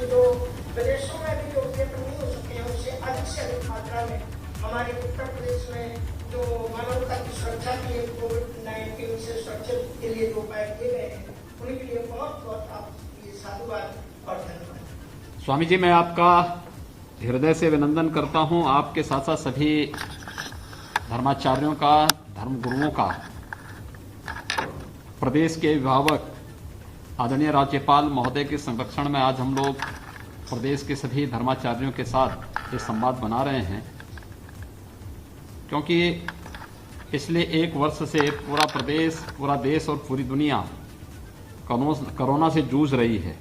कि जो विदेशों में भी जो थिएटर नहीं हो सकते हैं उससे अधिक मात्रा में हमारे उत्तर प्रदेश में जो मानवता की सुरक्षा के लिए कोविड-19 से सुरक्षा के लिए जो उपाय किए गए हैं उनके लिए बहुत बहुत आपकी साधुवाद और धन्यवाद। स्वामी जी, मैं आपका हृदय से अभिनंदन करता हूं। आपके साथ साथ सभी धर्माचार्यों का, धर्मगुरुओं का, प्रदेश के अभिभावक आदरणीय राज्यपाल महोदय के संरक्षण में आज हम लोग प्रदेश के सभी धर्माचार्यों के साथ ये संवाद बना रहे हैं, क्योंकि पिछले एक वर्ष से पूरा प्रदेश, पूरा देश और पूरी दुनिया कोरोना से जूझ रही है।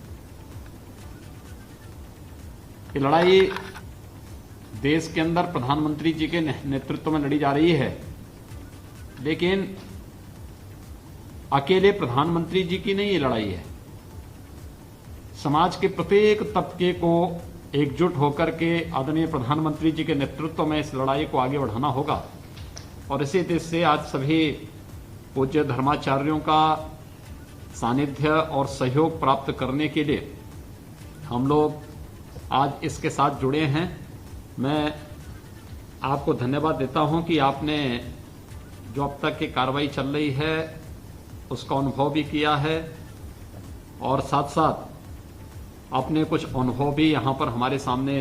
ये लड़ाई देश के अंदर प्रधानमंत्री जी के नेतृत्व में लड़ी जा रही है, लेकिन अकेले प्रधानमंत्री जी की नहीं ये लड़ाई है। समाज के प्रत्येक तबके को एकजुट होकर के आदरणीय प्रधानमंत्री जी के नेतृत्व में इस लड़ाई को आगे बढ़ाना होगा। और इसी देश से आज सभी पूज्य धर्माचार्यों का सानिध्य और सहयोग प्राप्त करने के लिए हम लोग आज इसके साथ जुड़े हैं। मैं आपको धन्यवाद देता हूं कि आपने जो अब तक की कार्रवाई चल रही है उसका अनुभव भी किया है और साथ साथ आपने कुछ अनुभव भी यहाँ पर हमारे सामने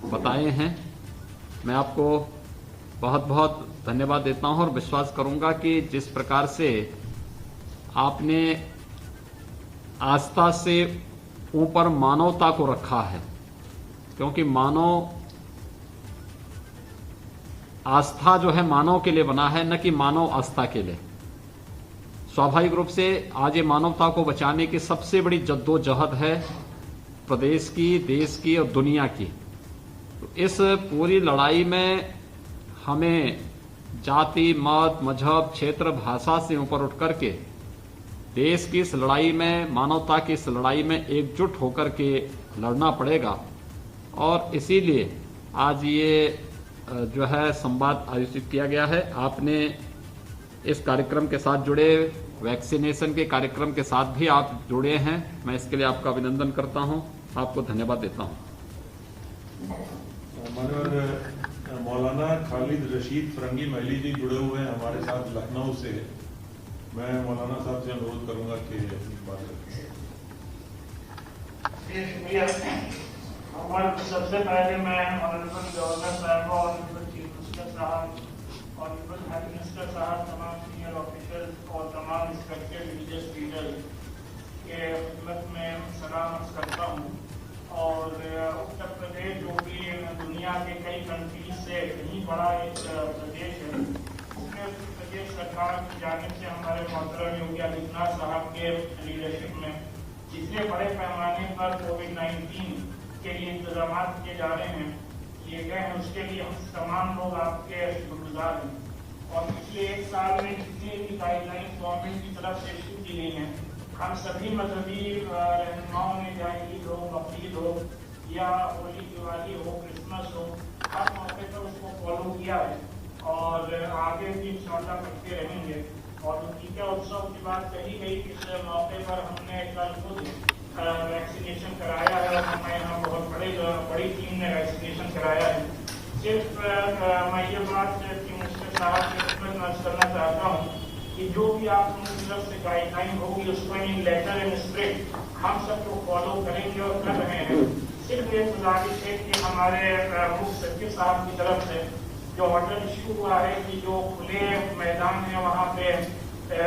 बताए हैं। मैं आपको बहुत बहुत धन्यवाद देता हूं और विश्वास करूंगा कि जिस प्रकार से आपने आस्था से ऊपर मानवता को रखा है, क्योंकि मानव आस्था जो है मानव के लिए बना है, न कि मानव आस्था के लिए। स्वाभाविक रूप से आज ये मानवता को बचाने की सबसे बड़ी जद्दोजहद है प्रदेश की, देश की और दुनिया की। तो इस पूरी लड़ाई में हमें जाति, मत, मजहब, क्षेत्र, भाषा से ऊपर उठ करके देश की इस लड़ाई में, मानवता की इस लड़ाई में एकजुट होकर के लड़ना पड़ेगा। और इसीलिए आज ये जो है संवाद आयोजित किया गया है। आपने इस कार्यक्रम के साथ जुड़े, वैक्सीनेशन के कार्यक्रम के साथ भी आप जुड़े हैं। मैं इसके लिए आपका अभिनंदन करता हूं, आपको धन्यवाद देता हूं। माननीय मौलाना खालिद रशीद फरंगी महली जी जुड़े हुए हैं हमारे साथ लखनऊ से। मैं मौलाना साहब से अनुरोध करूंगा कि अपनी बात रखें। सबसे पहले मैं ऑनरेबल गवर्नर साहब, ऑनरेबल चीफ मिनिस्टर साहब, ऑनरेबल हेल्थ मिनिस्टर साहब, तमाम सीनियर ऑफिसर्स और तमाम रिस्पेक्टेड रिलीजियस लीडर्स के खिदमत में सलाम अर्ज करता हूँ। और उत्तर प्रदेश जो कि दुनिया के कई कंट्रीज से कहीं बड़ा एक प्रदेश है, उसमें उत्तर प्रदेश सरकार की जानिब से हमारे मोहतरम योगी आदित्यनाथ साहब के लीडरशिप में जितने बड़े पैमाने पर कोविड-19 के लिए इंतजाम किए जा रहे हैं, किए गए हैं, उसके लिए हम तमाम लोग आपके शुक्रगुजार हैं। और पिछले एक साल में जितनी भी गाइडलाइंस गवर्नमेंट की तरफ से इशू की गई हैं, हम सभी मजहबी रहनुमाओं ने, चाहे ईद हो, बकरीद हो या होली, दिवाली हो, क्रिसमस हो, हर मौके पर उसको फॉलो किया है और आगे भी इंशाअल्लाह करते रहेंगे। और टीका उत्सव की बात कही गई, इस मौके पर हमने कल खुद वैक्सीनेशन कराया है। हमें यहाँ बहुत बड़ी टीम ने वैक्सीनेशन कराया है। सिर्फ मैं ये बात चीफ मिनिस्टर साहब से रिक्वेस्ट करना चाहता हूँ कि जो भी आप लोगों की तरफ से गाइडलाइन होगी उसको इन लेटर एंड स्पिरिट हम सब लोग फॉलो करेंगे और कर रहे हैं। सिर्फ एक गुजारिश है कि हमारे मुख्य सचिव साहब की तरफ से जो ऑर्डर इशू हुआ है कि जो खुले मैदान है वहाँ पे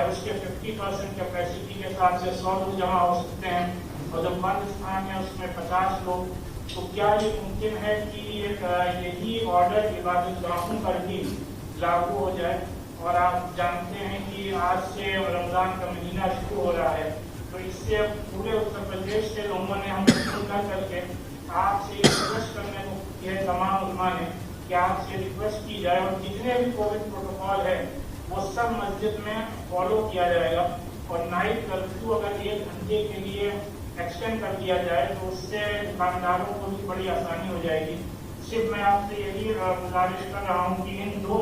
उसके 50% कैपेसिटी के साथ से 100 लोग जमा हो सकते हैं और जो बंद स्थान है उसमें 50 लोग। तो क्या ये मुमकिन है कि यही ऑर्डर इबादतगाहों पर भी लागू हो जाए? और आप जानते हैं कि आज से रमजान का महीना शुरू हो रहा है, तो इससे पूरे उत्तर प्रदेश के लोगों ने हम कर करके आपसे रिक्वेस्ट करने को यह तमाम उलमा ने कि आपसे रिक्वेस्ट की जाए और जितने भी कोविड प्रोटोकॉल है वो सब मस्जिद में फॉलो किया जाएगा। और नाइट कर्फ्यू अगर 1 घंटे के लिए एक्सटेंड कर दिया जाए तो उससे दुकानदारों को भी बड़ी आसानी हो जाएगी। सिर्फ मैं आपसे यही गुजारिश कर रहा हूँ कि इन 2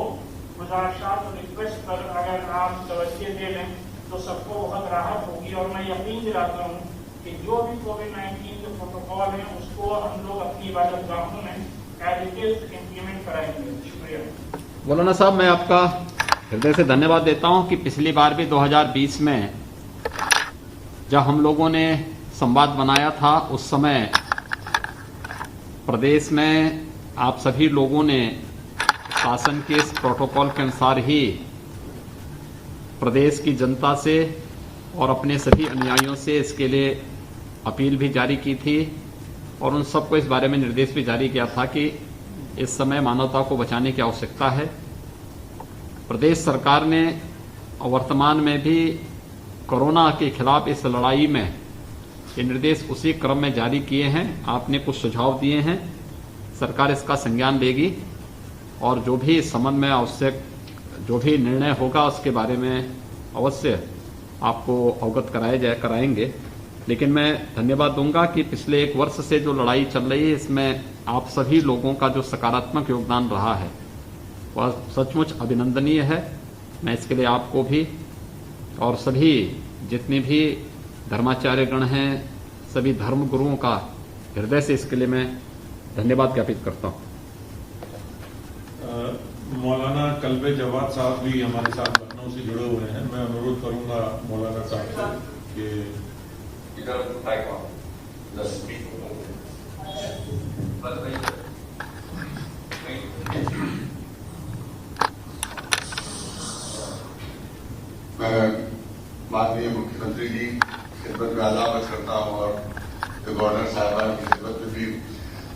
गुजारिशात और रिक्वेस्ट पर अगर आप तवज्जो दे लें तो सबको बहुत राहत होगी। और मैं यकीन दिलाता हूँ कि जो भी कोविड-19 के प्रोटोकॉल हैं उसको उसको हम लोग अपनी इबादत गाहों में एज इट इज इम्प्लीमेंट कराएंगे। शुक्रिया। मौलाना साहब, मैं आपका हृदय से धन्यवाद देता हूं कि पिछली बार भी 2020 में जब हम लोगों ने संवाद बनाया था, उस समय प्रदेश में आप सभी लोगों ने शासन के इस प्रोटोकॉल के अनुसार ही प्रदेश की जनता से और अपने सभी अनुयायियों से इसके लिए अपील भी जारी की थी और उन सबको इस बारे में निर्देश भी जारी किया था कि इस समय मानवता को बचाने की आवश्यकता है। प्रदेश सरकार ने वर्तमान में भी कोरोना के खिलाफ इस लड़ाई में ये निर्देश उसी क्रम में जारी किए हैं। आपने कुछ सुझाव दिए हैं, सरकार इसका संज्ञान लेगी और जो भी इस संबंध में आवश्यक जो भी निर्णय होगा उसके बारे में अवश्य आपको अवगत कराएंगे। लेकिन मैं धन्यवाद दूंगा कि पिछले 1 वर्ष से जो लड़ाई चल रही है, इसमें आप सभी लोगों का जो सकारात्मक योगदान रहा है वह सचमुच अभिनंदनीय है। मैं इसके लिए आपको भी और सभी जितने भी धर्माचार्यगण हैं, सभी धर्म गुरुओं का हृदय से इसके लिए मैं धन्यवाद ज्ञापित करता हूँ। मौलाना कल्बे जवाद साहब भी हमारे साथ लखनऊ से जुड़े हुए हैं। मैं अनुरोध करूंगा मौलाना साहब से कि मैं माननीय मुख्यमंत्री जी की खिदमत में आदाब करता हूँ और गवर्नर साहबान की खिदमत में भी।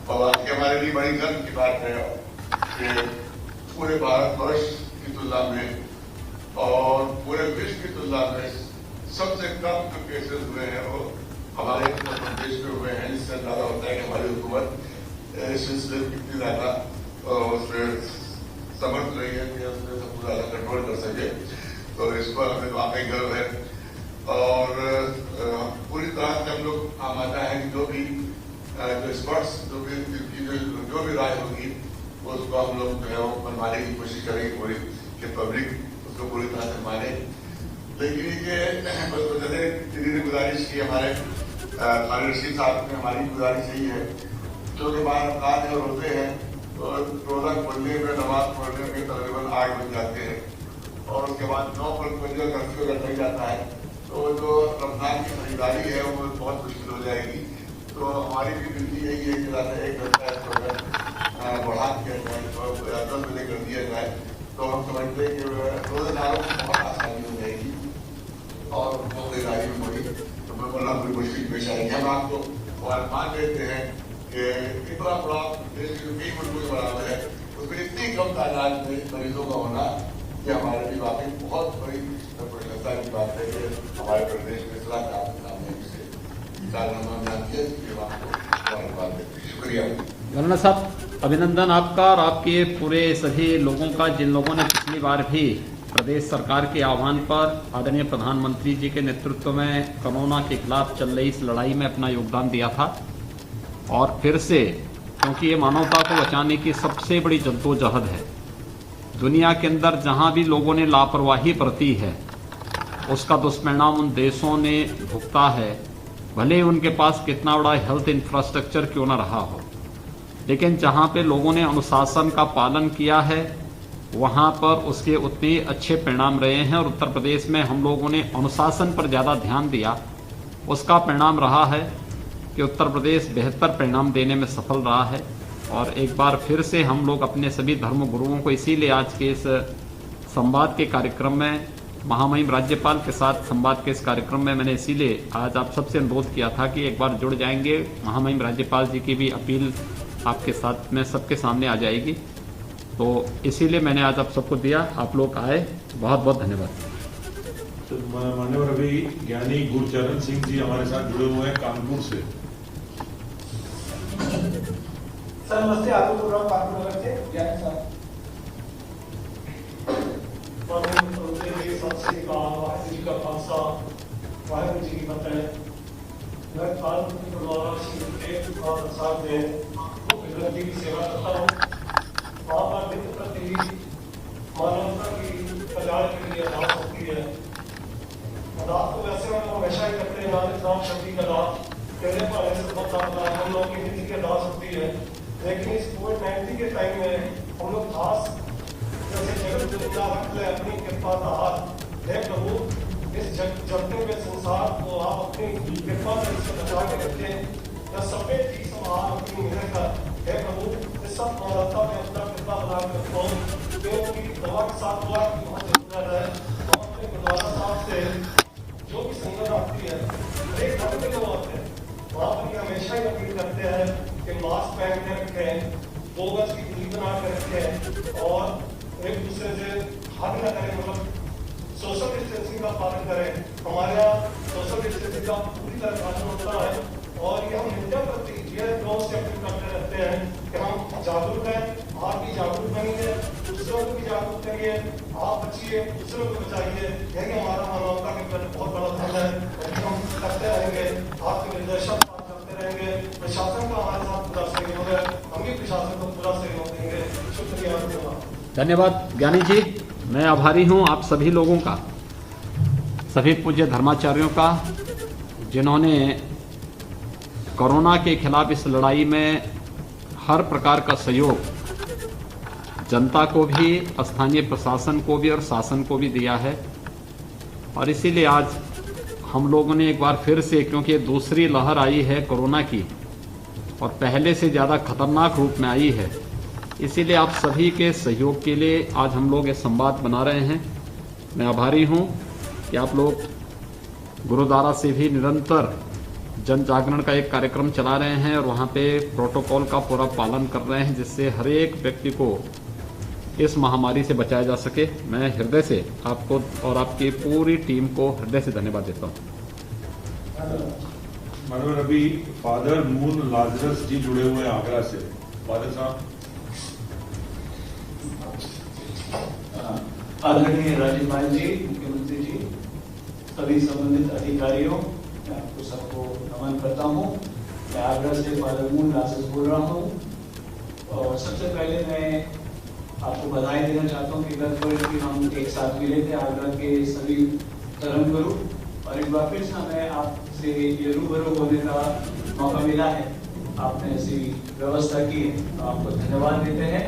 और आज की हमारे लिए बड़ी गर्व की बात है कि पूरे भारतवर्ष की तुलना में और पूरे विश्व की तुलना में सबसे कम जो केसेस हुए हैं वो हमारे उत्तर प्रदेश में हुए हैं। इससे अंदाजा होता है कि हमारी हुकूमत इस सिलसिले में कितनी ज्यादा उसमें समर्थ रही है कि उसमें सबको ज्यादा कंट्रोल कर सके। तो इस पर हमें वाकई गर्व है और पूरी तरह से हम लोग मानना है कि जो भी एक्सपर्ट्स जो भी राय होगी उसको हम लोग जो है वो मनवाने की कोशिश करेंगे पूरी कि पब्लिक उसको पूरी तरह से माने। लेकिन ये बस जैसे दीदी ने गुजारिश की, हमारे रशीद साहब ने हमारी गुजारिश यही है क्योंकि बाहर रमजान है, रोजे हैं, तो रोजा खोलने में नमाज पढ़ने में तकरीबन 8 बज जाते हैं और उसके बाद 9 बजे कर्फ्यू अगर नहीं जाता है तो जो रमजान की खरीदारी है वो बहुत मुश्किल हो जाएगी। तो हमारी भी विनती यही है कि ज़्यादा 1 घंटा इसको अगर बढ़ा दिया जाए, 10 बजे कर दिया जाए तो हम समझते हैं कि रोजेदारों को बहुत आसानी हो जाएगी और खरीदारी में बड़ी तो बिल्कुल कोई मुश्किल पेश आएगी। हम आपको और मान लेते हैं कि इतना बड़ा देश के 20 मुल्कों के बराबर है, उसमें इतनी कम तादाद में मरीजों का होना ये हमारे लिए वाकई बहुत बड़ी प्रशंसा की बात है कि हमारे प्रदेश में इतना काम सामने से शुक्रिया। मौलाना साहब, अभिनंदन आपका और आपके पूरे सभी लोगों का, जिन लोगों ने पिछली बार भी प्रदेश सरकार के आह्वान पर आदरणीय प्रधानमंत्री जी के नेतृत्व में कोरोना के खिलाफ चल रही इस लड़ाई में अपना योगदान दिया था। और फिर से, क्योंकि ये मानवता को बचाने की सबसे बड़ी जद्दोजहद है, दुनिया के अंदर जहां भी लोगों ने लापरवाही बरती है उसका दुष्परिणाम उन देशों ने भुगता है, भले ही उनके पास कितना बड़ा हेल्थ इंफ्रास्ट्रक्चर क्यों ना रहा हो। लेकिन जहां पे लोगों ने अनुशासन का पालन किया है वहां पर उसके उतने अच्छे परिणाम रहे हैं। और उत्तर प्रदेश में हम लोगों ने अनुशासन पर ज़्यादा ध्यान दिया, उसका परिणाम रहा है कि उत्तर प्रदेश बेहतर परिणाम देने में सफल रहा है। और एक बार फिर से हम लोग अपने सभी धर्म गुरुओं को इसीलिए आज के इस संवाद के कार्यक्रम में, महामहिम राज्यपाल के साथ संवाद के इस कार्यक्रम में मैंने इसीलिए आज आप सबसे अनुरोध किया था कि एक बार जुड़ जाएंगे। महामहिम राज्यपाल जी की भी अपील आपके साथ में सबके सामने आ जाएगी, तो इसीलिए मैंने आज आप सबको दिया। आप लोग आए, बहुत बहुत धन्यवाद। तो मान्यवर अभी ज्ञानी गुरचरण सिंह जी हमारे साथ जुड़े हुए हैं कानपुर से। सर नमस्ते, आपको प्रोग्राम कानपुर नगर से ज्ञानी साहब। वाहिगुरू जी का खालसा, वाहिगुरू जी की फतेह। मैं कानपुर की गुरुद्वारा और साथ में गुरु की सेवा करता हूँ। वहाँ पर नित्य प्रति मानवता की कल्याण के लिए अरदास होती है। अरदास तो वैसे हम हमेशा ही करते हैं, नाम शक्ति का नाम कहने पर ऐसे बहुत ज़्यादा हम लोग की नीति की लॉस होती है, लेकिन इस कोविड-19 के टाइम में हम लोग खास जैसे जगत पिता रख ले अपनी कृपा का हाथ, हे प्रभु इस जगते हुए संसार को आप अपनी कृपा से इससे बचा के रखें, या सफेद चीज आप अपनी मेहनत का, हे प्रभु इस सब मानवता में अपना कृपा बना कर रखो, क्योंकि दवा के साथ दुआ की बहुत जरूरत है। हम अपने गुरुद्वारा साहब से जो भी संगत आती है, हरेक धर्म के लोग आते हैं, वहाँ पर हमेशा ही अपील करते हैं कि मास्क पहन के रखें, 2 गज की दूरी बना कर रखें और एक दूसरे से हग न करें, मतलब सोशल डिस्टेंसिंग का पालन करें। हमारे यहाँ सोशल डिस्टेंसिंग का पूरी तरह पालन होता है और ये हम मीडिया प्रति ये रोज से अपील करते रहते हैं कि हम जागरूक हैं, आप भी जागरूक बनिए, दूसरों को भी जागरूक करिए, आप बचिए, दूसरों को बचाइए, यही हमारा मानवता के प्रति बहुत बड़ा धर्म है। और हम करते रहेंगे, आपके निर्देशन करते रहेंगे, प्रशासन का हमारे साथ पूरा सहयोग है, हम भी प्रशासन को पूरा सहयोग देंगे। शुक्रिया। धन्यवाद ज्ञानी जी, मैं आभारी हूं आप सभी लोगों का, सभी पूज्य धर्माचार्यों का, जिन्होंने कोरोना के खिलाफ इस लड़ाई में हर प्रकार का सहयोग जनता को भी, स्थानीय प्रशासन को भी और शासन को भी दिया है। और इसीलिए आज हम लोगों ने एक बार फिर से, क्योंकि दूसरी लहर आई है कोरोना की और पहले से ज़्यादा खतरनाक रूप में आई है, इसीलिए आप सभी के सहयोग के लिए आज हम लोग ये संवाद बना रहे हैं। मैं आभारी हूं कि आप लोग गुरुद्वारा से भी निरंतर जन जागरण का एक कार्यक्रम चला रहे हैं और वहां पे प्रोटोकॉल का पूरा पालन कर रहे हैं, जिससे हर एक व्यक्ति को इस महामारी से बचाया जा सके। मैं हृदय से आपको और आपकी पूरी टीम को हृदय से धन्यवाद देता हूँ। मैडम, अभी फादर मून लाजरस जी जुड़े हुए हैं आगरा से। फादर साहब। आदरणीय राज्यपाल जी, मुख्यमंत्री जी, सभी संबंधित अधिकारियों, मैं आपको सबको नमन करता हूँ। मैं आगरा से फादर मून लाजरस बोल रहा हूँ और सबसे पहले मैं आपको बधाई देना चाहता हूँ कि गत वर्ष भी हम एक साथ मिले थे आगरा के सभी धर्मगुरु, और एक बार फिर से हमें आपसे ये रूबरू होने का मौका मिला है। आपने ऐसी व्यवस्था की है तो आपको धन्यवाद देते हैं।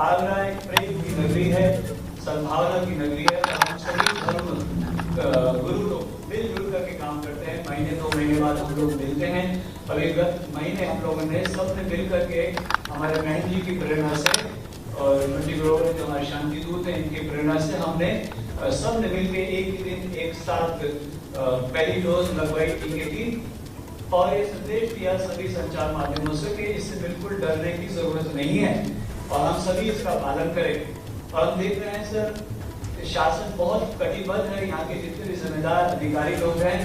आगरा एक प्रेम की नगरी है, सद्भावना की नगरी है और हम सभी धर्म गुरु लोग मिलजुल करके काम करते हैं। महीने 2 महीने बाद हम लोग मिलते हैं और एक गत महीने हम लोगों ने सबने मिल करके हमारे बहन जी की प्रेरणा से और मंडी ग्रोवर जो हमारे शांति दूत हैं, इनकी प्रेरणा से हमने सबने मिलकर एक ही दिन एक साथ पहली डोज लगवाई टीके की और ये संदेश दिया सभी संचार माध्यमों से कि इससे बिल्कुल डरने की जरूरत नहीं है और हम सभी इसका पालन करें। और हम देख रहे हैं सर, शासन बहुत कटिबद्ध है, यहाँ के जितने भी जिम्मेदार अधिकारी लोग हैं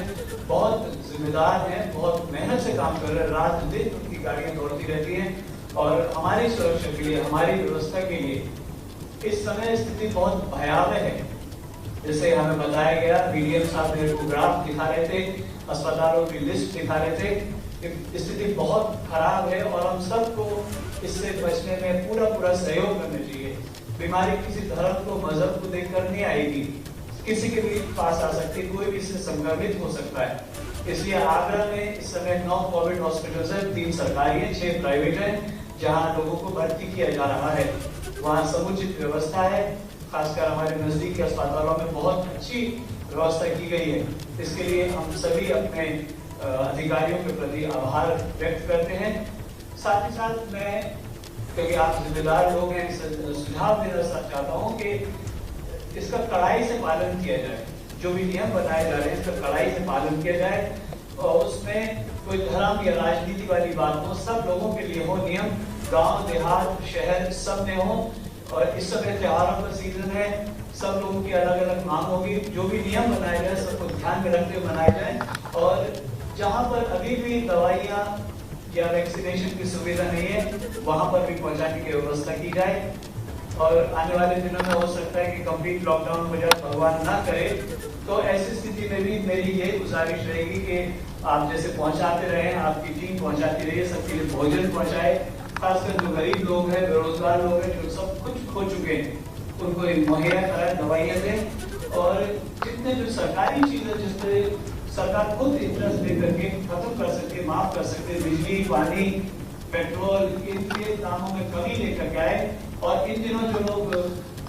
बहुत जिम्मेदार हैं, बहुत मेहनत से काम कर रहे हैं, रात दिन उनकी गाड़ियाँ दौड़ती रहती हैं और हमारी सुरक्षा के लिए, हमारी व्यवस्था के लिए इस समय स्थिति बहुत भयावह है। जैसे हमें बताया गया, बीडीएम साहब मेरे को ग्राफ दिखा रहे थे, अस्पतालों की लिस्ट दिखा रहे थे कि स्थिति बहुत खराब है और हम सबको इससे बचने में पूरा सहयोग करना चाहिए। बीमारी किसी धर्म को, मजहब को देखकर नहीं आएगी, किसी के भी पास आ सकती है, कोई भी इससे संक्रमित हो सकता है। इसलिए आगरा में इस समय 9 कोविड हॉस्पिटल्स हैं, 3 सरकारी हैं, 6 प्राइवेट हैं, जहां लोगों को भर्ती किया जा रहा है। वहां समुचित व्यवस्था है, खासकर हमारे नजदीकी अस्पतालों में बहुत अच्छी व्यवस्था की गई है। इसके लिए हम सभी अपने अधिकारियों के प्रति आभार व्यक्त करते हैं। साथ ही साथ मैं, क्योंकि आप जिम्मेदार लोग हैं, सुझाव देना चाहता हूँ कि इसका कड़ाई से पालन किया जाए। जो भी नियम बनाए जा रहे हैं इसका कड़ाई से पालन किया जाए और उसमें कोई धर्म या राजनीति वाली बात हो, सब लोगों के लिए हो नियम, गांव देहात शहर सब में हो। और इस समय त्योहारों का सीजन है, सब लोगों की अलग अलग मांग होगी, जो भी नियम बनाए जाए सबको ध्यान में रखते हुए बनाए जाए। और जहाँ पर अभी भी दवाइयाँ या वैक्सीनेशन की सुविधा नहीं है वहाँ पर भी पहुँचाने की व्यवस्था की जाए। और आने वाले दिनों में हो सकता है कि कंप्लीट लॉकडाउन हो जाए, भगवान ना करे, तो ऐसी स्थिति में भी मेरी ये गुजारिश रहेगी कि आप जैसे पहुंचाते रहें, आपकी टीम पहुंचाती रही, सबके लिए भोजन पहुंचाए, खासकर जो गरीब लोग हैं, बेरोजगार लोग हैं, जो सब कुछ खो चुके हैं, उनको मुहैया कराए, दवाइयाँ दें। और जितने जो सरकारी चीजें जिससे सरकार खुद इंटरेस्ट लेकर के खत्म कर सकती, माफ कर सकती, बिजली, पानी, पेट्रोल इनके दामों में कमी लेकर के आए। और इन दिनों जो लोग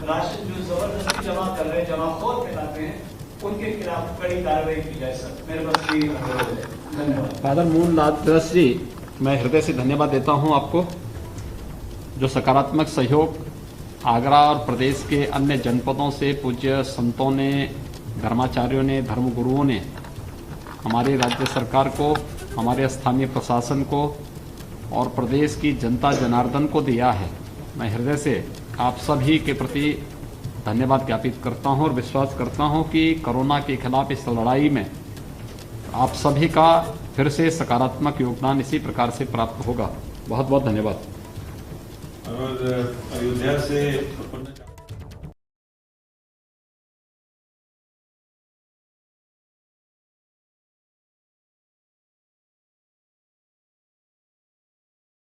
राशन जो जबरदस्ती जमा कर रहे हैं, जमाखोर फैलाते हैं, उनके खिलाफ कड़ी कार्रवाई की जाए। सर मेरे बस यही अनुरोध है। धन्यवाद। फादर मून लालदास जी, मैं हृदय से धन्यवाद देता हूं आपको, जो सकारात्मक सहयोग आगरा और प्रदेश के अन्य जनपदों से पूज्य संतों ने, धर्माचार्यों ने, धर्मगुरुओं ने हमारी राज्य सरकार को, हमारे स्थानीय प्रशासन को और प्रदेश की जनता जनार्दन को दिया है। मैं हृदय से आप सभी के प्रति धन्यवाद ज्ञापित करता हूं और विश्वास करता हूं कि कोरोना के खिलाफ इस लड़ाई में आप सभी का फिर से सकारात्मक योगदान इसी प्रकार से प्राप्त होगा। बहुत बहुत धन्यवाद। और अयोध्या से